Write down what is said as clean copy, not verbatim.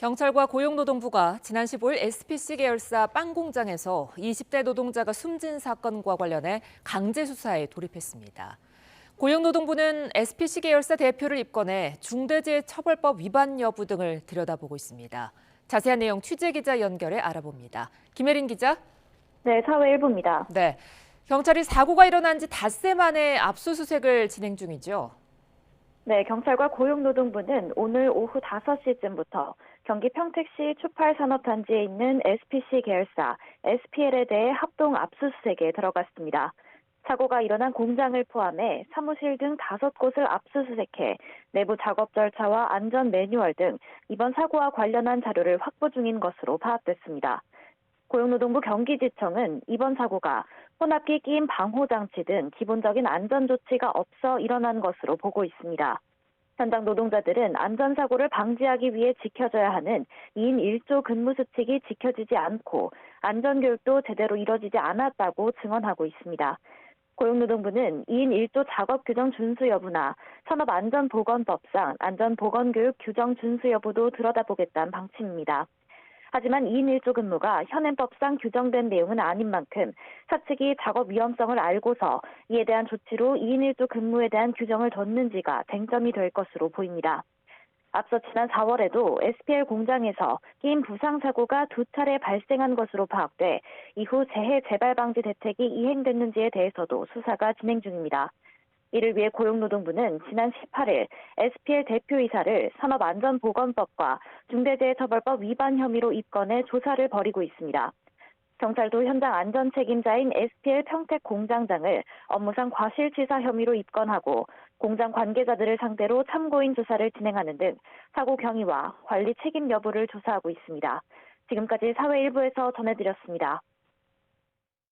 경찰과 고용노동부가 지난 15일 SPC 계열사 빵 공장에서 20대 노동자가 숨진 사건과 관련해 강제 수사에 돌입했습니다. 고용노동부는 SPC 계열사 대표를 입건해 중대재해처벌법 위반 여부 등을 들여다보고 있습니다. 자세한 내용 취재기자 연결해 알아봅니다. 김혜린 기자. 네, 사회 일부입니다. 네, 경찰이 사고가 일어난 지 닷새 만에 압수수색을 진행 중이죠. 네, 경찰과 고용노동부는 오늘 오후 5시쯤부터 경기 평택시 추팔산업단지에 있는 SPC 계열사 SPL에 대해 합동 압수수색에 들어갔습니다. 사고가 일어난 공장을 포함해 사무실 등 5곳을 압수수색해 내부 작업 절차와 안전 매뉴얼 등 이번 사고와 관련한 자료를 확보 중인 것으로 파악됐습니다. 고용노동부 경기지청은 이번 사고가 혼합기 끼임 방호장치 등 기본적인 안전조치가 없어 일어난 것으로 보고 있습니다. 현장 노동자들은 안전사고를 방지하기 위해 지켜져야 하는 2인 1조 근무수칙이 지켜지지 않고 안전교육도 제대로 이뤄지지 않았다고 증언하고 있습니다. 고용노동부는 2인 1조 작업규정 준수 여부나 산업안전보건법상 안전보건교육 규정 준수 여부도 들여다보겠다는 방침입니다. 하지만 2인 1조 근무가 현행법상 규정된 내용은 아닌 만큼 사측이 작업 위험성을 알고서 이에 대한 조치로 2인 1조 근무에 대한 규정을 뒀는지가 쟁점이 될 것으로 보입니다. 앞서 지난 4월에도 SPL 공장에서 끼임 부상 사고가 2차례 발생한 것으로 파악돼 이후 재해 재발 방지 대책이 이행됐는지에 대해서도 수사가 진행 중입니다. 이를 위해 고용노동부는 지난 18일 SPL 대표이사를 산업안전보건법과 중대재해처벌법 위반 혐의로 입건해 조사를 벌이고 있습니다. 경찰도 현장 안전 책임자인 SPL 평택 공장장을 업무상 과실치사 혐의로 입건하고 공장 관계자들을 상대로 참고인 조사를 진행하는 등 사고 경위와 관리 책임 여부를 조사하고 있습니다. 지금까지 사회 일부에서 전해드렸습니다.